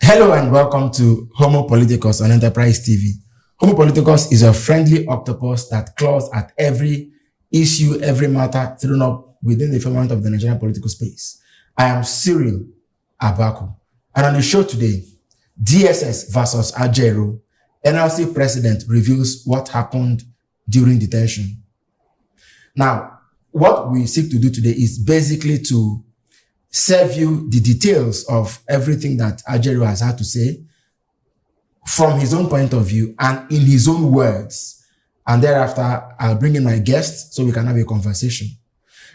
Hello and welcome to Homo Politicus on Enterprise TV. Homo Politicus is a friendly octopus that claws at every issue, every matter thrown up within the firmament of the Nigerian political space. I am Cyril Abaku, and on the show today, DSS versus Ajaero, NLC president reveals what happened during detention. Now, what we seek to do today is basically to serve you the details of everything that Ajaero has had to say from his own point of view and in his own words. And thereafter, I'll bring in my guests so we can have a conversation.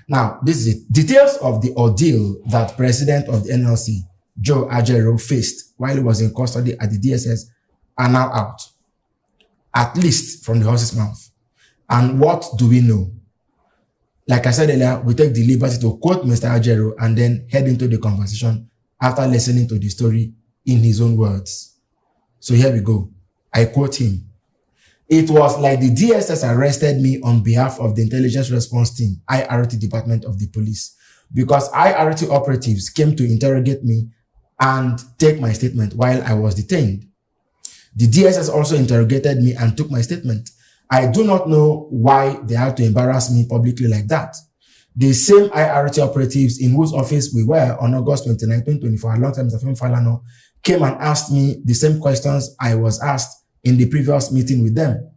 Now, this is it. Details of the ordeal that President of the NLC, Joe Ajaero, faced while he was in custody at the DSS are now out, at least from the horse's mouth. And what do we know? Like I said earlier, we take the liberty to quote Mr. Ajaero and then head into the conversation after listening to the story in his own words. So here we go. I quote him. "It was like the DSS arrested me on behalf of the Intelligence Response Team, IRT Department of the Police, because IRT operatives came to interrogate me and take my statement while I was detained. The DSS also interrogated me and took my statement. I do not know why they had to embarrass me publicly like that. The same IRT operatives in whose office we were on August 29, 2024, alongside Mr. Femi Falana, came and asked me the same questions I was asked in the previous meeting with them.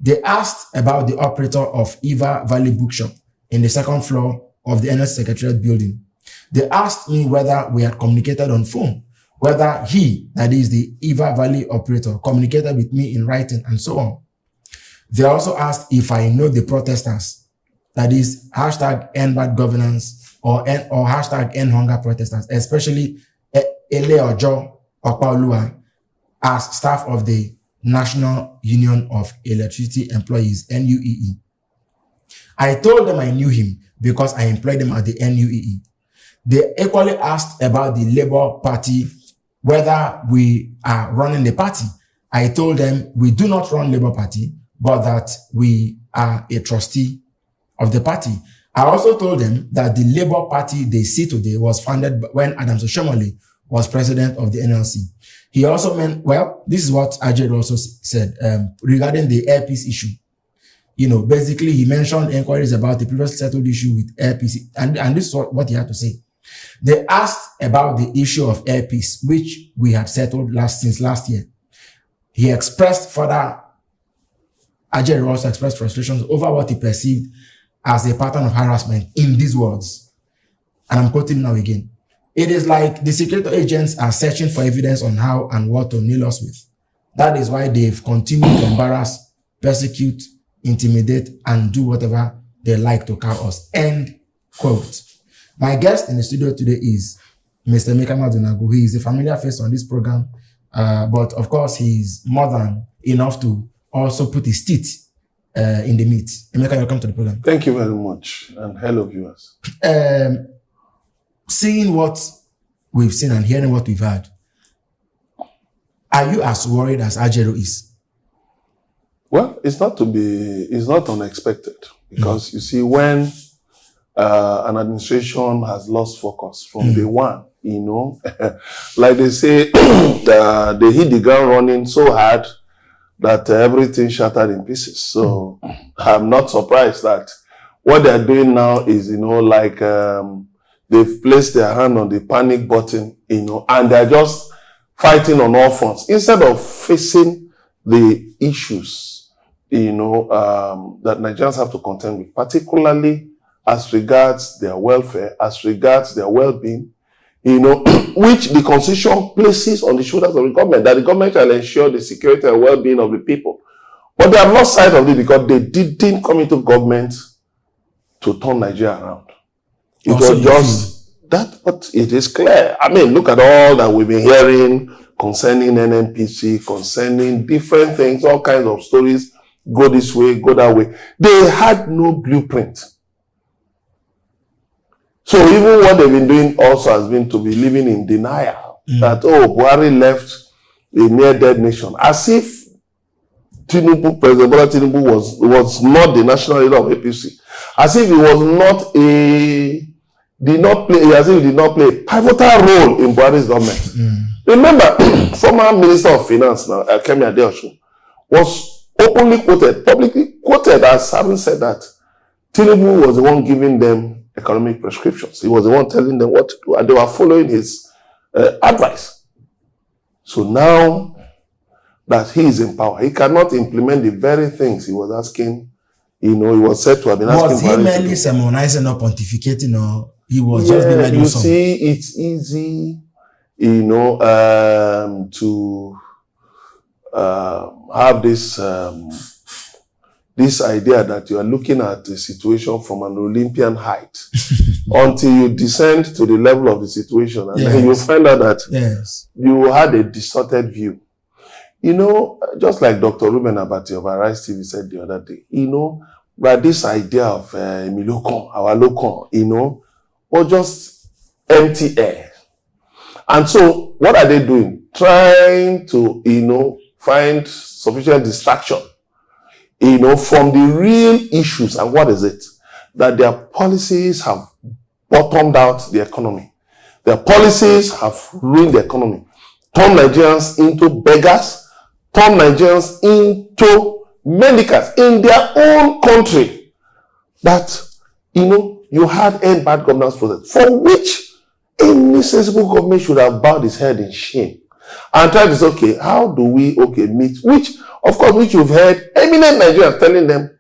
They asked about the operator of Eva Valley Bookshop in the second floor of the NS Secretariat building. They asked me whether we had communicated on phone, whether he, that is the Eva Valley operator, communicated with me in writing, and so on. They also asked if I know the protesters, that is hashtag #bad governance or hashtag #hunger protesters, especially Ele Ojo Okpaoluwa as staff of the National Union of Electricity Employees, NUEE. I told them I knew him because I employed him at the NUEE. They equally asked about the Labour Party, whether we are running the party. I told them we do not run Labour Party, but that we are a trustee of the party. I also told them that the Labour Party they see today was founded when Adams Oshomole was president of the NLC. He also meant, well, this is what Ajaero also said regarding the airpiece issue. You know, basically he mentioned inquiries about the previously settled issue with airpiece, and this is what he had to say. They asked about the issue of airpiece, which we had settled since last year. He expressed further, Ajaero also expressed frustrations over what he perceived as a pattern of harassment in these words. And I'm quoting now again. "It is like the secret agents are searching for evidence on how and what to nail us with. That is why they've continued to embarrass, persecute, intimidate, and do whatever they like to cow us." End quote. My guest in the studio today is Mr. Emeka Madunagu. He is a familiar face on this program, but of course, he's more than enough to also put his teeth in the meat. Emeka, welcome to the program. Thank you very much, and hello, viewers. Seeing what we've seen and hearing what we've heard, are you as worried as Ajaero is? Well, it's not unexpected, because you see, when an administration has lost focus from day one, you know, like they say, they hit the ground running so hard that everything shattered in pieces. So I'm not surprised that what they're doing now is, you know, like they've placed their hand on the panic button, you know, and they're just fighting on all fronts instead of facing the issues, you know, that Nigerians have to contend with, particularly as regards their welfare, as regards their well-being, you know, which the Constitution places on the shoulders of the government, that the government shall ensure the security and well-being of the people. But they have lost sight of it because they didn't come into government to turn Nigeria around. It was just that, but it is clear. I mean, look at all that we've been hearing concerning NNPC, concerning different things, all kinds of stories, go this way, go that way. They had no blueprint. So even what they've been doing also has been to be living in denial that, Buhari left a near dead nation. As if President Bola Tinubu was not the national leader of APC. As if he was not as if he did not play a pivotal role in Buhari's government. Remember, former Minister of Finance now, Kemi Adeosun, was openly quoted, publicly quoted as having said that Tinubu was the one giving them economic prescriptions. He was the one telling them what to do, and they were following his advice. So now that he is in power, he cannot implement the very things he was asking. He was said to have been asking. Was he merely sermonizing or pontificating, or he was just being like you see, it's easy, to have this this idea that you are looking at the situation from an Olympian height until you descend to the level of the situation, and then you find out that you had a distorted view. Just like Dr. Ruben Abati of Arise TV said the other day, that this idea of Milokon, our Lokon, or just empty air. And so what are they doing? Trying to, find sufficient distraction, from the real issues. And what is it? That their policies have bottomed out the economy. Their policies have ruined the economy. Turned Nigerians into beggars, turned Nigerians into mendicants in their own country. That, you had end bad governance process, for which any sensible government should have bowed his head in shame and tried to say, how do we meet, which you've heard eminent Nigerians telling them,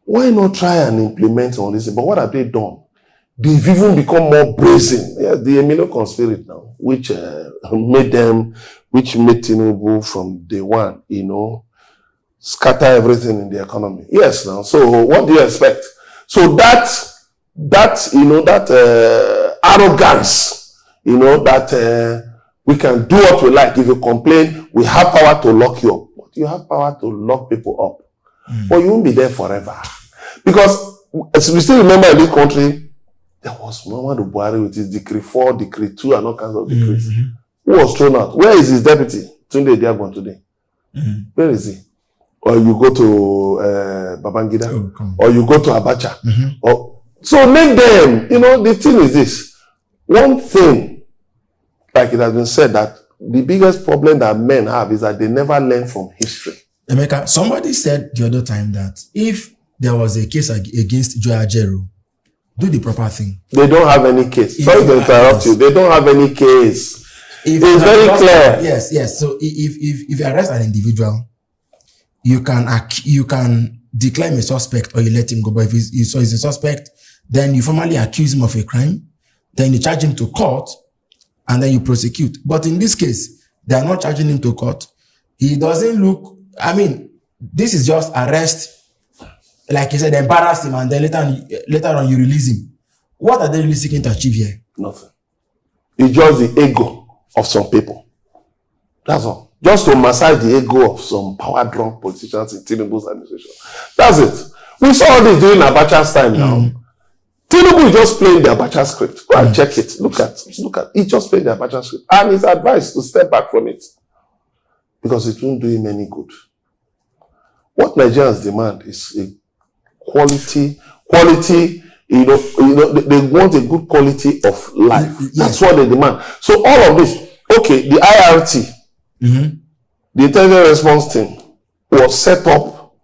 why not try and implement all this? But what have they done? They've even become more brazen. The Emilio conspiracy now, which made Tinubu from day one, scatter everything in the economy. Yes, now. So what do you expect? So that arrogance, that we can do what we like. If you complain, we have power to lock you up. But you have power to lock people up. But you won't be there forever. Because, as we still remember in this country, there was Muhammadu Buhari with his Decree 4, Decree 2, and all kinds of decrees. Who was thrown out? Where is his deputy? Tunde Diagbon today. Where is he? Or you go to Babangida, or you go to Abacha. So make them, the thing is this. One thing, like it has been said, that the biggest problem that men have is that they never learn from history. Emeka, somebody said the other time that if there was a case against Ajaero, do the proper thing. They don't have any case. Sorry to interrupt you. They don't have any case. It's very clear. Yes. So if you arrest an individual, you can declare him a suspect or you let him go. But if he's a suspect, then you formally accuse him of a crime, then you charge him to court, and then you prosecute. But in this case, they are not charging him to court. He doesn't look, this is just arrest, like you said, embarrass him, and then later on you release him. What are they really seeking to achieve here? Nothing. It's just the ego of some people. That's all. Just to massage the ego of some power-drunk politicians in Tinubu's administration. That's it. We saw all this during Abacha's time now. Tinubu is just playing the Abacha script. Go and check it. Look at. He just played the Abacha script. And his advice to step back from it. Because it won't do him any good. What Nigerians demand is a quality, they want a good quality of life. That's what they demand. So all of this, the IRT, the Intelligence Response Team, was set up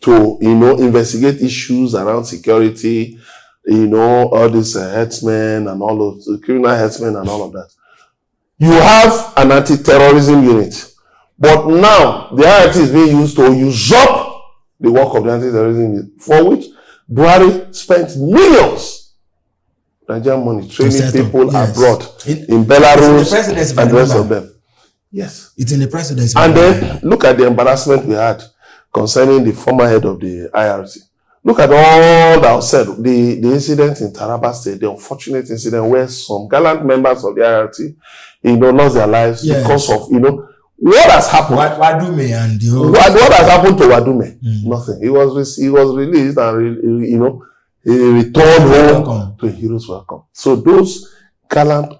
to, investigate issues around security, all these headsmen and all of the criminal headsmen and all of that. You have an anti-terrorism unit, but now the IRT is being used to usurp the work of the anti-terrorism unit, for which Buhari spent millions Nigerian money training people abroad in Belarus and the rest of them. Yes. It's in the presidency. And then look at the embarrassment we had concerning the former head of the IRC. Look at all that was said. The incident in Taraba State, the unfortunate incident where some gallant members of the IRT, lost their lives because of, what has happened? Wadume and the whole... What has happened to Wadume? Nothing. He was released and, he returned home to a hero's welcome. So those gallant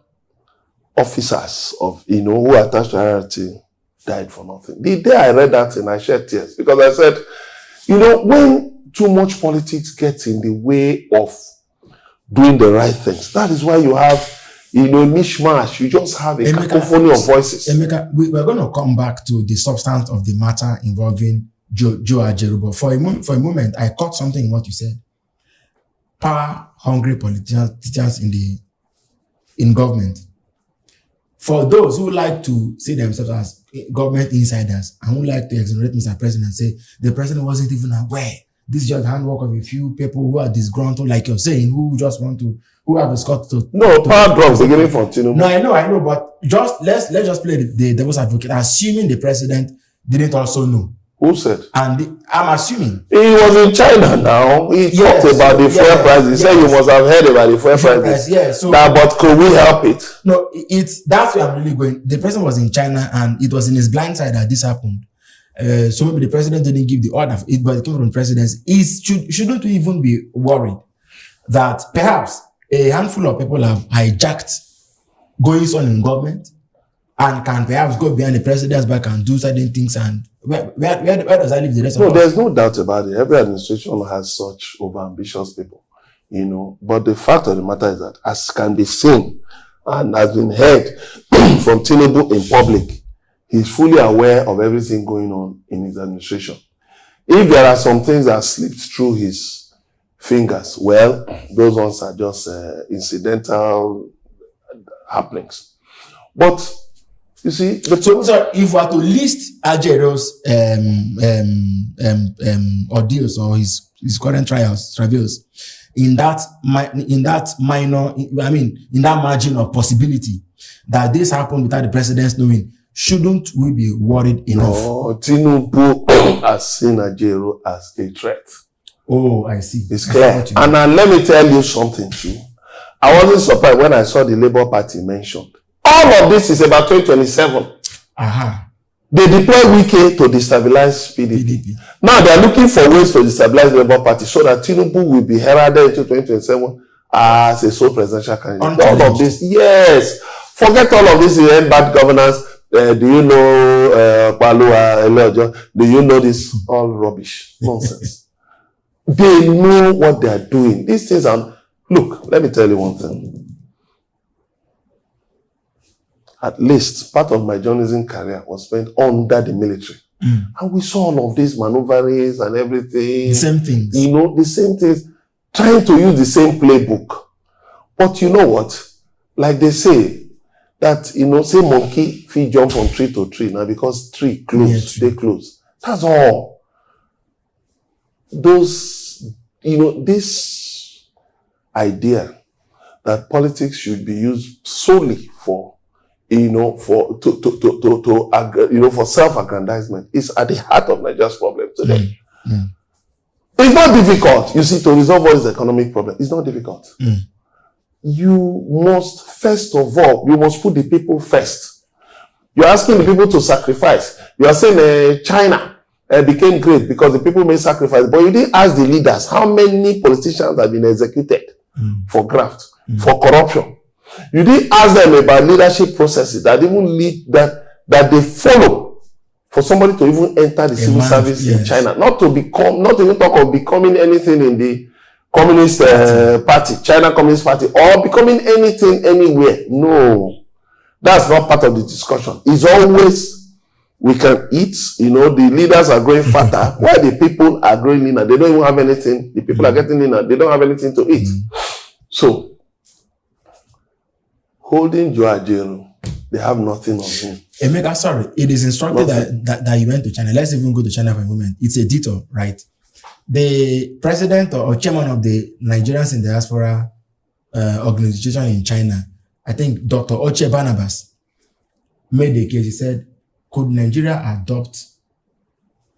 officers of, who attached to IRT died for nothing. The day I read that thing, I shed tears because I said, when too much politics gets in the way of doing the right things, that is why you have, mishmash. You just have a cacophony of voices. Emeka, we're going to come back to the substance of the matter involving Joe Ajaero. But for a moment, I caught something in what you said. Power-hungry politicians in government. For those who like to see themselves as government insiders and who like to exonerate Mr. President and say the president wasn't even aware. This is just the handwork of a few people who are disgruntled, like you're saying, who have a Scott to. No, power drugs beginning from Tinubu. No, I know, but let's just play the devil's advocate, assuming the president didn't also know. Who said? And I'm assuming. He was in China now. He talked about the fuel price. He said you must have heard about the fuel price. Yeah, so but could we help it? No, that's where I'm really going. The president was in China and it was in his blind side that this happened. So maybe the president didn't give the order, but it came from the presidency. Shouldn't we even be worried that perhaps a handful of people have hijacked goings on in government and can perhaps go behind the president's back and do certain things? And where does that leave the rest of us? No, there's no doubt about it. Every administration has such overambitious people, But the fact of the matter is that, as can be seen and has been heard from Tinubu in public, he's fully aware of everything going on in his administration. If there are some things that slipped through his fingers, well, those ones are just incidental happenings. But you see, so if we are to list Ajaero's ordeals or his current travails in that margin of possibility that this happened without the president's knowing, shouldn't we be worried enough? No, Tinubu has seen Ajaero as a threat. Oh, I see. It's clear. And let me tell you something too. I wasn't surprised when I saw the Labour Party mentioned. All of this is about 2027. They deploy Wike to destabilize PDP. Now they are looking for ways to destabilize the Labour Party so that Tinubu will be heralded into 2027 as a sole presidential candidate. All of this, yes. Forget all of this in bad governance. Do you know Palua, Eleojo? Do you know this? All rubbish, nonsense. They know what they are doing. These things are. Look, let me tell you one thing. At least part of my journalism career was spent under the military. And we saw all of these maneuverings and everything. The same things. The same things. Trying to use the same playbook. But you know what? Like they say, that, say monkey feet jump from tree to tree now because tree close, they close. That's all. This idea that politics should be used solely for for self-aggrandizement is at the heart of Nigeria's problem today. It's not difficult, you see, to resolve all this economic problem. It's not difficult. You must, first of all, you must put the people first. You're asking the people to sacrifice. You are saying China became great because the people made sacrifice, but you didn't ask the leaders how many politicians have been executed for graft, for corruption. You didn't ask them about leadership processes that even lead that they follow for somebody to even enter the civil service in China. Not even talk of becoming anything in the Communist Party, China Communist Party, or becoming anything anywhere. No, that's not part of the discussion. It's always we can eat. The leaders are growing fatter, while the people are growing leaner. They don't even have anything. The people are getting leaner. They don't have anything to eat. So, holding Joe Ajaero, they have nothing on him. Emeka, sorry, it is instructed that you went to China. Let's even go to China for a moment. It's a detour, right? The president or chairman of the Nigerians in Diaspora organization in China, I think Dr. Oche Barnabas, made a case. He said, could Nigeria adopt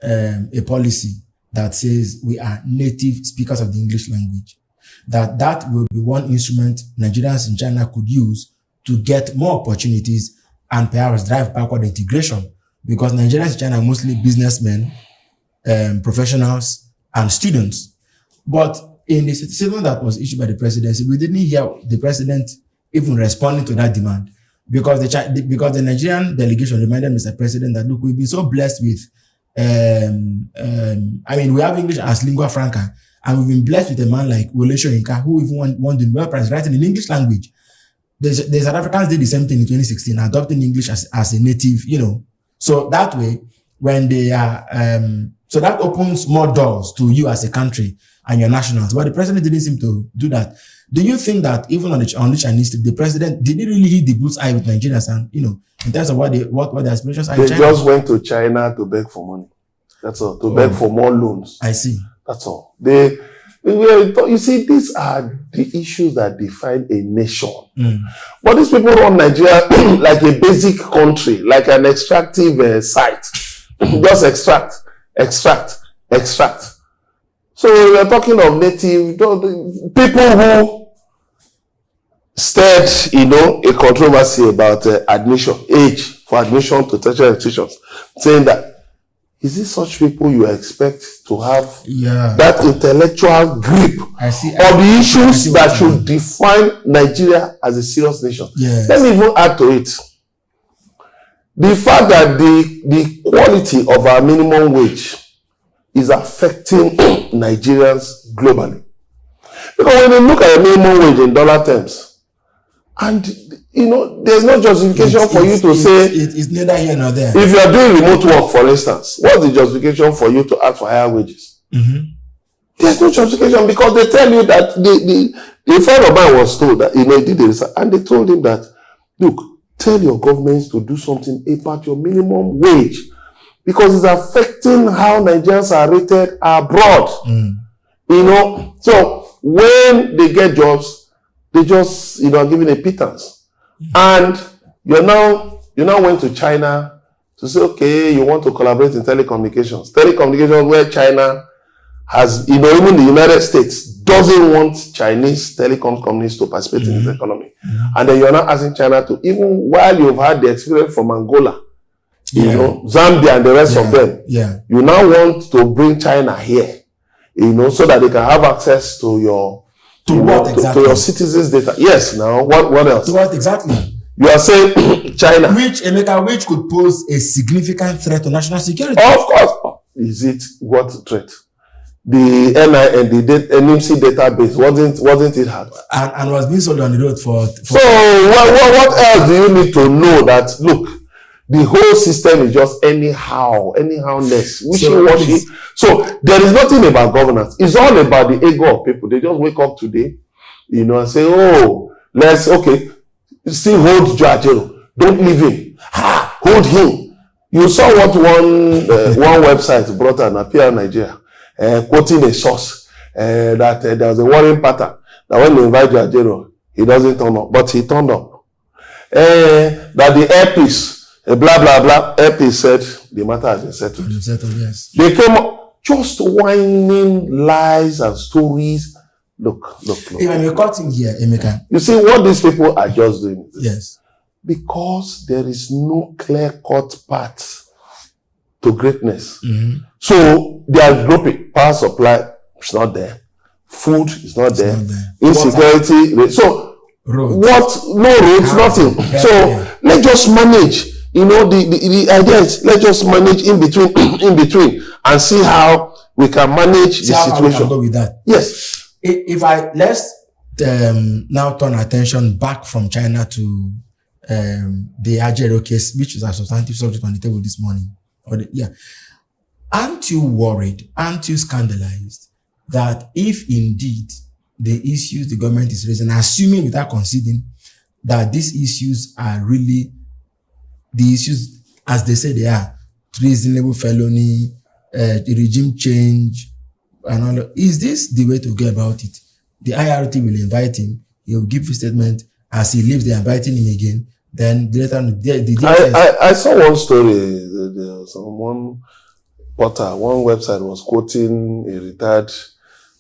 a policy that says we are native speakers of the English language? That will be one instrument Nigerians in China could use to get more opportunities and perhaps drive backward integration, because Nigerians in China are mostly businessmen, professionals, and students. But in the statement that was issued by the presidency, we didn't hear the president even responding to that demand, because the Nigerian delegation reminded Mr. President that, look, we've been so blessed with, we have English as lingua franca, and we've been blessed with a man like Wole Soyinka, who even won the Nobel Prize writing in English language. the South Africans did the same thing in 2016, adopting English as a native, So that way, when they are, so that opens more doors to you as a country and your nationals. But the president didn't seem to do that. Do you think that even on the Chinese trip, the president did really hit the bull's-eye with Nigerians and, in terms of what the aspirations are in China? They just went to China to beg for money. That's all. To beg for more loans. I see. That's all. You see, these are the issues that define a nation. But these people run Nigeria like a basic country, like an extractive site. Just extract. So we're talking of native people who stirred, a controversy about age for admission to tertiary institutions, saying that is it such people you expect to have that intellectual grip of the issues that should define Nigeria as a serious nation? Yes. Let me even add to it. The fact that the quality of our minimum wage is affecting Nigerians globally. Because when you look at a minimum wage in dollar terms, and there's no justification for you to say it's neither here nor there. If you are doing remote work, for instance, what's the justification for you to ask for higher wages? There's no justification because they tell you that the friend of mine was told that he did the research, and they told him that, look, tell your governments to do something about your minimum wage because it's affecting how Nigerians are rated abroad. So when they get jobs, they just are given a pittance. And you now went to China to say, okay, you want to collaborate in telecommunications. Telecommunications where China has, even the United States doesn't want Chinese telecom companies to participate in this economy. And then you're not asking China to, even while you've had the experience from Angola, Zambia and the rest of them, you now want to bring China here, so that they can have access to your to your citizens' data. Yes, now what else? To what exactly? You are saying China. Which could pose a significant threat to national security. Of course. Is it what threat? The NIN, the NMC database, wasn't it hacked? And was being sold on the road for So what else do you need to know that, look, the whole system is just anyhowness, wishy-washy. So there is nothing about governance. It's all about the ego of people. They just wake up today, and say, oh, still hold Ajaero. Don't leave him. Hold him. You saw what one website brought an appear in Nigeria, quoting a source, that there was a worrying pattern, that when they invite Ajaero, he doesn't turn up, but he turned up. That the airpiece, blah, blah, blah. EP said the matter has been settled. Yes. They came up just whining lies and stories. Look. If I'm cutting here, Emeka. You see what these people are just doing? Yes. Because there is no clear-cut path to greatness. So they are groping. Power supply is not there. Food is not there. Insecurity. Water. So roads. No roads, nothing. So let's just manage. The idea is let's just manage in between and see how we can manage the situation. How we can go with that. Yes. Let's now turn attention back from China to the Ajaero case, which is a substantive subject on the table this morning. Aren't you worried? Aren't you scandalized that if indeed the issues the government is raising, assuming without conceding that these issues are really the issues as they say they are, treasonable felony, regime change, and all that, is this the way to go about it? The IRT will invite him, he will give a statement, as he leaves, they're inviting him again. Then later on, I saw one story, one website was quoting a retired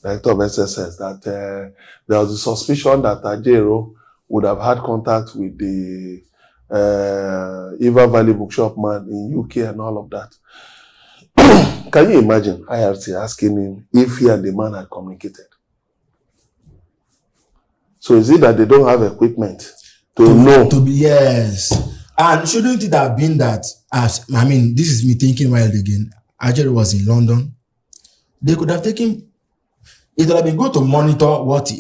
director of SSS that there was a suspicion that Ajaero would have had contact with the Eva Valley bookshop man in UK and all of that. Can you imagine IRT asking him if he and the man had communicated? So is it that they don't have equipment to know? Yes. And shouldn't it have been that, this is me thinking wild again, Ajaero was in London. They could have taken, it would have been good to monitor what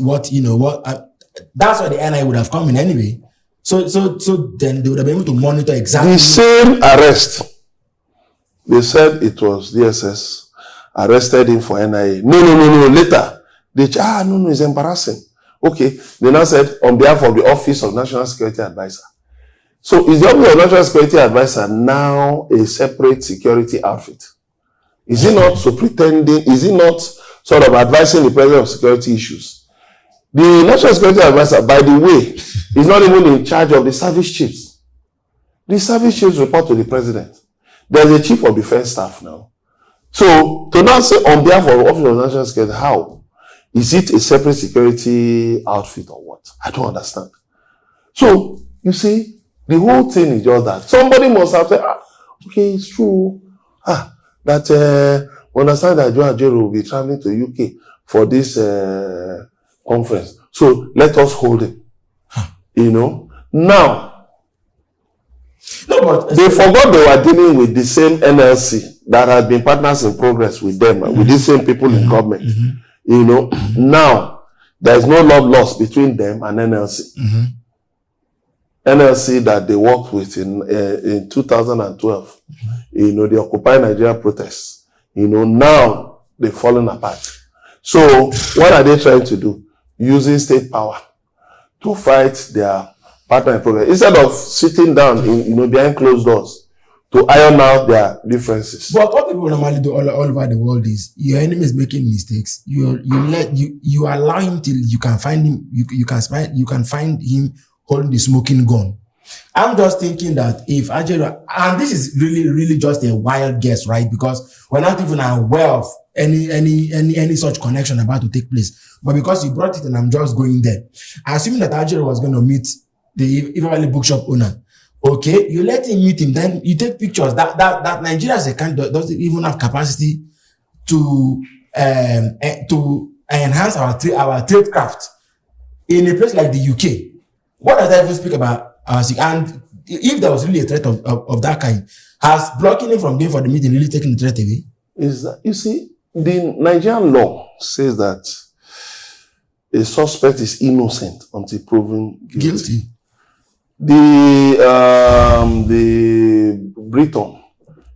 that's why the NI would have come in anyway. So then they would have been able to monitor exactly. The same arrest. They said it was DSS arrested him for NIA. No. Later, they no, it's embarrassing. Okay, they now said on behalf of the Office of National Security Advisor. So is the Office of National Security Advisor now a separate security outfit? Is he not is he not sort of advising the President of security issues? The National Security Advisor, by the way, is not even in charge of the service chiefs. The service chiefs report to the President. There's a Chief of Defense Staff now. So to now say on behalf of the Office of National Security, how? Is it a separate security outfit or what? I don't understand. So, you see, the whole thing is just that. Somebody must have said, okay, it's true. That we understand that Ajaero will be traveling to UK for this conference. So, let us hold him. You know? Now, no, but they forgot they were dealing with the same NLC that had been partners in progress with them, with these same people in government. You know, now there is no love lost between them and NLC. NLC that they worked with in 2012. You know, the Occupy Nigeria protests. You know, now they've fallen apart. So what are they trying to do? Using state power to fight their partner in progress instead of sitting down in behind closed doors to iron out their differences. But what people normally do all over the world is your enemy is making mistakes. You allow him till you can find him. You can find him holding the smoking gun. I'm just thinking that if Ajaero, and this is really just a wild guess, right? Because we're not even aware of any such connection about to take place. But because you brought it and I'm just going there, assuming that Ajaero was going to meet the Ifeanyi bookshop owner. Okay, you let him meet him, then you take pictures. That Nigeria as a country doesn't even have capacity to enhance our trade craft in a place like the UK. What does that even speak about us? And if there was really a threat of that kind, has blocking him from going for the meeting really taken the threat away? Is that, you see, the Nigerian law says that a suspect is innocent until proven guilty. The Briton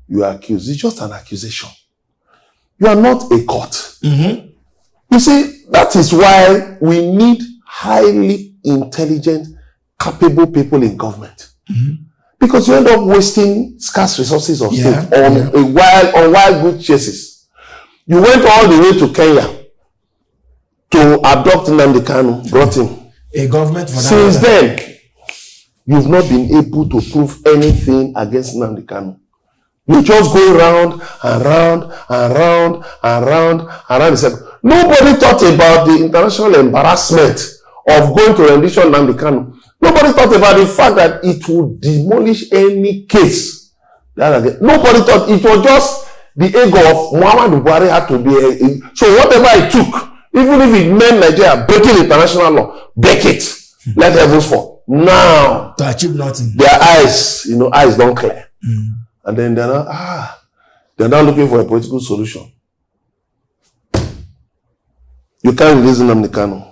you are accused, it's just an accusation. You are not a court. You see, that is why we need highly intelligent, capable people in government. Because you end up wasting scarce resources of state on wild goose chases. You went all the way to Kenya to abduct Nnamdi Kanu, brought him. A government for that. Since then, you've not been able to prove anything against Nnamdi Kanu. You just go round and round and round and round and round the circle. Nobody thought about the international embarrassment of going to rendition Nnamdi Kanu. Nobody thought about the fact that it would demolish any case. Nobody thought it was just the ego of Muhammadu Buhari had to be. So whatever it took, even if it meant Nigeria breaking international law, break it. Let heavens fall. Now, to achieve nothing. Their eyes don't clear. And then they're now looking for a political solution. You can't release Nnamdi Kanu.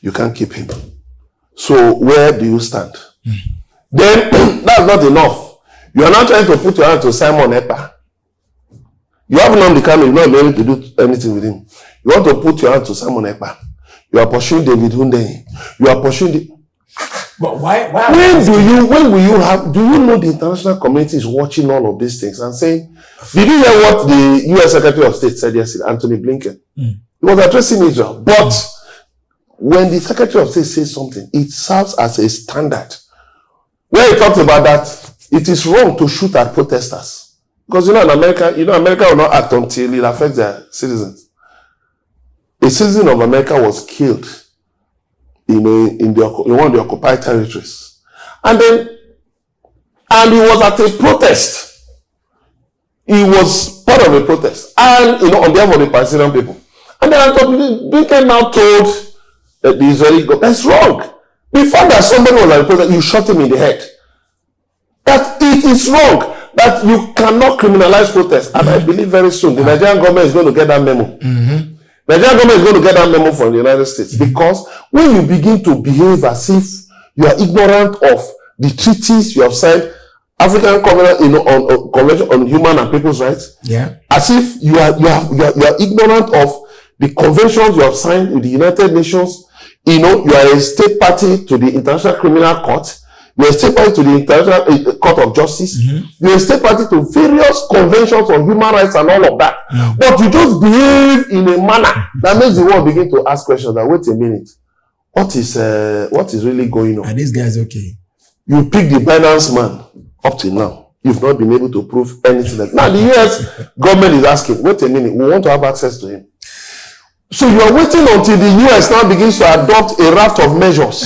You can't keep him. So where do you stand? Then that's not enough. You are not trying to put your hand to Simon Ekpa. You have Nnamdi Kanu, you're not able to do anything with him. You want to put your hand to Simon Ekpa. You are pursuing David Hundeyin. You are pursuing But why when will you have, do you know the international community is watching all of these things and saying, did you hear what the US Secretary of State said yesterday, Anthony Blinken? He was addressing Israel. But when the Secretary of State says something, it serves as a standard. When he talks about that, it is wrong to shoot at protesters. Because in America will not act until it affects their citizens. A citizen of America was killed in one of the occupied territories. And he was at a protest. He was part of a protest. And, on behalf of the Palestinian people. And then Blinken now told the Israeli government, that's wrong. The fact that somebody was at a protest, you shot him in the head. That it is wrong. That you cannot criminalize protest. And I believe very soon, the Nigerian government is going to get that memo. The Nigerian government is going to get that memo from the United States. Because when you begin to behave as if You are ignorant of the treaties you have signed, African Covenant, on Convention on Human and People's Rights. Yeah. As if you are ignorant of the conventions you have signed with the United Nations. You are a state party to the International Criminal Court. You are a state party to the International Court of Justice. You are a state party to various conventions on human rights and all of that. But you just behave in a manner that makes the world begin to ask questions that, wait a minute, what is really going on? Are these guys okay? You pick the Binance man up till now. You've not been able to prove anything. Now the US government is asking, wait a minute, we want to have access to him. So you are waiting until the US now begins to adopt a raft of measures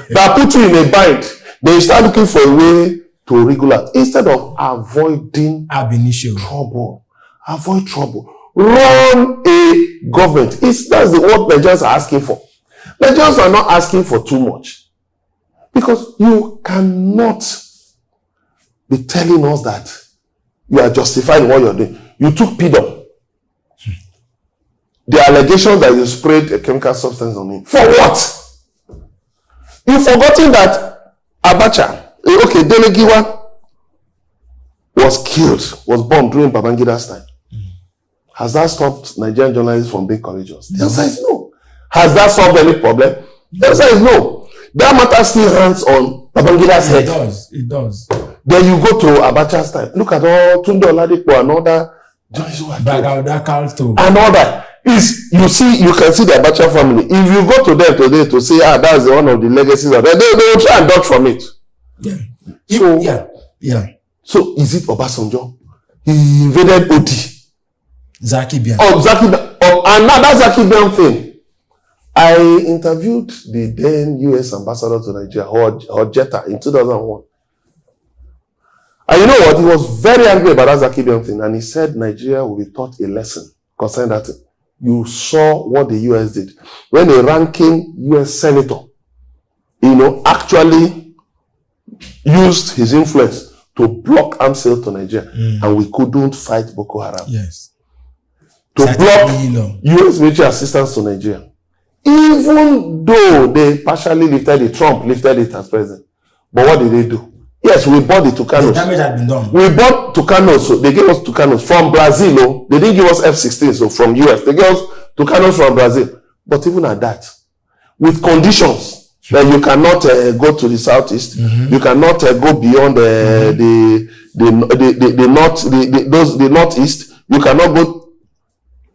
that put you in a bind. Then you start looking for a way to regulate instead of avoiding trouble. Avoid trouble. Run a government. That's what Nigerians are asking for. Nigerians are not asking for too much. Because you cannot be telling us that you are justifying what you're doing. You took PDOM. The allegation that you sprayed a chemical substance on him. For what? You've forgotten that Abacha, Delegiwa was killed, was bombed during Babangida's time. Has that stopped Nigerian journalists from being courageous? The answer is no. Has that solved any problem? The answer is no. That matter still runs on Babangida's head. It does. Then you go to Abacha's time. Look at all Tunde Oladipo and other journalists who are killed. And all that. You can see the Abacha family. If you go to them today to say, that's one of the legacies of that, they will try and dodge from it. Yeah. So is it Obasanjo? He invaded OD. Zaki Biam. And now that Zaki Biam thing. I interviewed the then US ambassador to Nigeria, Ojeta, in 2001. And you know what? He was very angry about that Zaki Biam thing. And he said Nigeria will be taught a lesson concerning that thing. You saw what the US did. When a ranking US senator, actually used his influence to block arms sale to Nigeria. And we couldn't fight Boko Haram. Yes. To block US military assistance to Nigeria. Even though they partially Trump lifted it as president. But what did they do? Yes, we bought the Tucanos. The damage had been done. We bought Tucanos, so they gave us Tucanos from Brazil. They didn't give us F-16, so from US. They gave us Tucanos from Brazil. But even at that, with conditions that you cannot go to the southeast, you cannot go beyond the northeast, you cannot go.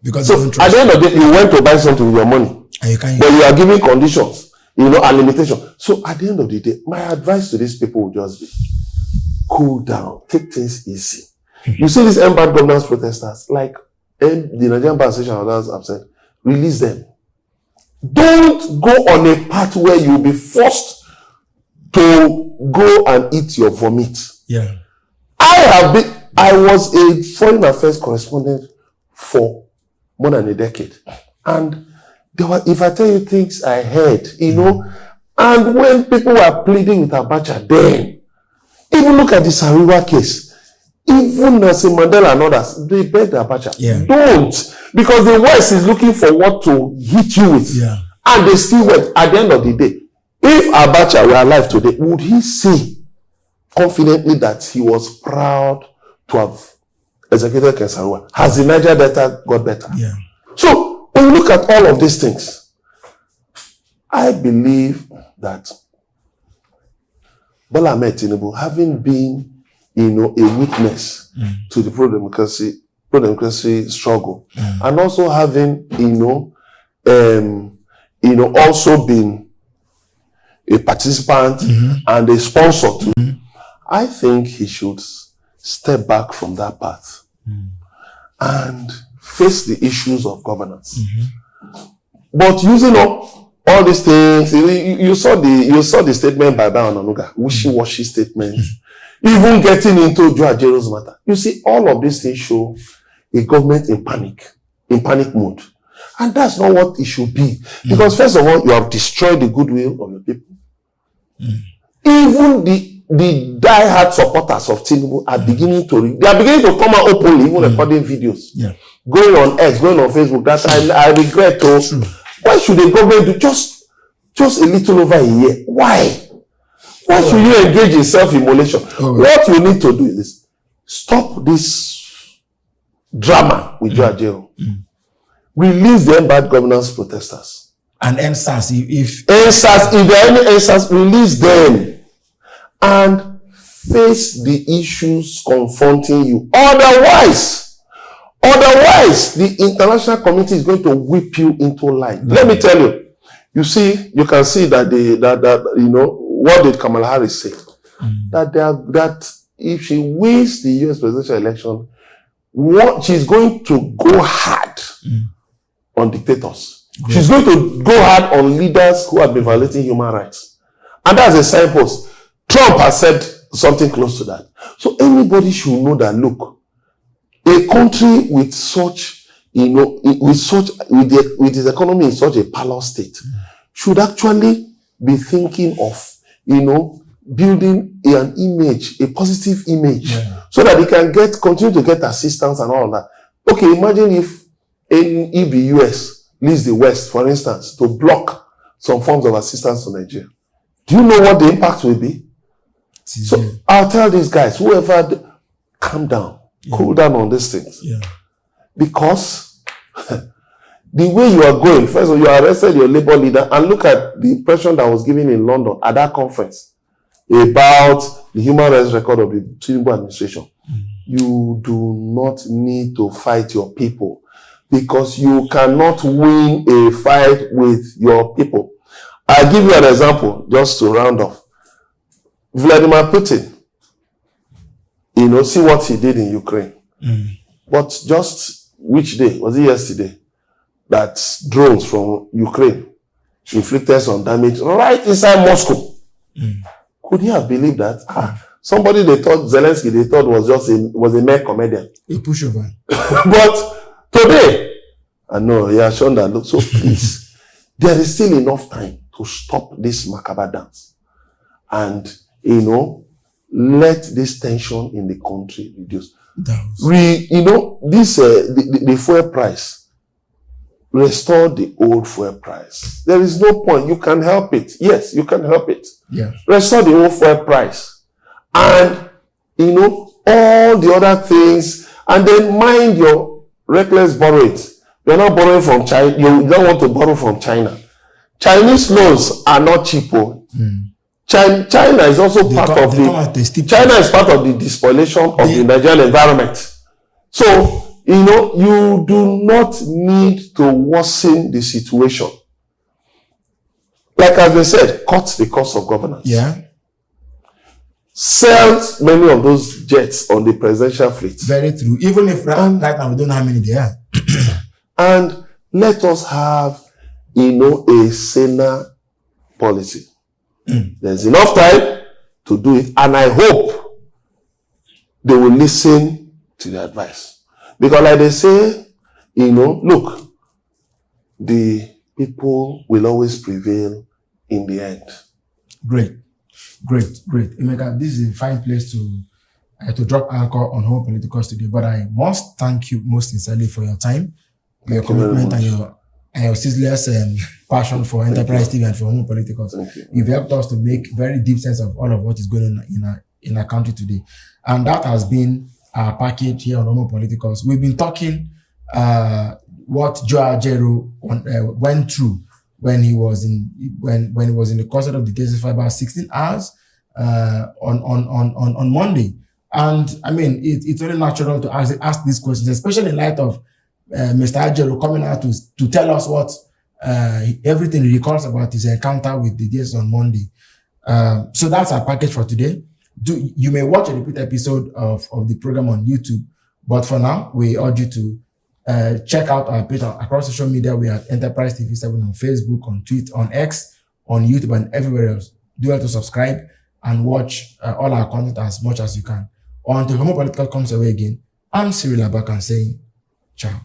Because so at the end of the day, you went to buy something with your money. But you are giving conditions, and limitation. So at the end of the day, my advice to these people would just be, cool down, take things easy. You see these bad governance protesters, like the Nigerian Bar Association and others have said, release them. Don't go on a path where you'll be forced to go and eat your vomit. Yeah. I was a foreign affairs correspondent for more than a decade. And if I tell you things I heard, and when people were pleading with Abacha then, even look at the Sariwa case, even Nelson Mandela and others, they begged Abacha. Yeah. Don't. Because the West is looking for what to hit you with. Yeah. And they still went. At the end of the day, if Abacha were alive today, would he say confidently that he was proud to have executed Ken Saro-Wiwa? Has the Niger Delta got better? Yeah. So, when you look at all of these things, I believe that Bola Ahmed Tinubu, having been, a witness to the pro-democracy struggle, and also having, also been a participant and a sponsor to, I think he should step back from that path and face the issues of governance. But using up all these things, you saw the statement by Bayo Onanuga, wishy-washy statement, even getting into Joe Ajaero's matter. You see, all of these things show a government in panic mode. And that's not what it should be. Because first of all, you have destroyed the goodwill of your people. Even the die-hard supporters of Tinubu are beginning to come out openly, even recording videos. Yeah. Going on X, going on Facebook. That I regret. Why should the government do just a little over a year? Why? Why should you engage in self-immolation? What you need to do is stop this drama with Ajaero. Release them bad governance protesters. And NSAS, if there are any NSAS, release them and face the issues confronting you. Otherwise, the international community is going to whip you into line. Let me tell you. You see, you can see that what did Kamala Harris say? That if she wins the US presidential election, she's going to go hard on dictators. Yeah. She's going to go hard on leaders who have been violating human rights. And that's a signpost. Trump has said something close to that. So anybody should know that, look, a country with such, with its economy in such a parallel state should actually be thinking of, building an image, a positive image, so that they can continue to get assistance and all of that. Okay, imagine if the US leads the West, for instance, to block some forms of assistance to Nigeria. Do you know what the impact will be? So I'll tell these guys, whoever, calm down, cool down on these things. Yeah. Because the way you are going, first of all, you arrested your labor leader, and look at the impression that was given in London at that conference about the human rights record of the Tinubu administration. You do not need to fight your people, because you cannot win a fight with your people. I'll give you an example just to round off. Vladimir Putin, see what he did in Ukraine. But just which day? Was it yesterday? That drones from Ukraine inflicted some damage right inside Moscow. Could you have believed that? Somebody they thought Zelensky was a mere comedian. A pushover. But today, I know he has shown that. Look, so please, there is still enough time to stop this macabre dance, and let this tension in the country reduce. The fuel price. Restore the old fuel price. There is no point. You can help it. Yes, you can help it. Yeah. Restore the old fuel price. And, all the other things. And then mind your reckless borrowing. You're not borrowing from China. You don't want to borrow from China. Chinese loans are not cheap. China is also China is part of the despoliation of the Nigerian environment. So, you do not need to worsen the situation. Like as they said, cut the cost of governance. Yeah. Sell many of those jets on the presidential fleet. Very true. Even if right now we don't know how many they are. And let us have, a saner policy. There's enough time to do it. And I hope they will listen to the advice. Because like they say, look, the people will always prevail in the end. Great. Emeka, this is a fine place to drop anchor on Homo Politicals today. But I must thank you most sincerely for your time, your commitment, and your ceaseless passion for Enterprise TV and for Homo Politicals. You've helped us to make very deep sense of all of what is going on in our country today. And that has been our package here on Homo Politicals. We've been talking what Joe Ajaero went through when he was in the custody of the cases for about 16 hours on Monday. And I mean, it's only natural to ask these questions, especially in light of Mr. Ajaero coming out to tell us what everything he recalls about his encounter with the DS on Monday. So that's our package for today. You may watch a repeat episode of the program on YouTube, but for now, we urge you to check out our page across social media. We are at Enterprise TV 7 on Facebook, on Twitter, on X, on YouTube, and everywhere else. Do well to subscribe and watch all our content as much as you can. Until Homo Political comes away again, I'm Cyril Abakan saying ciao.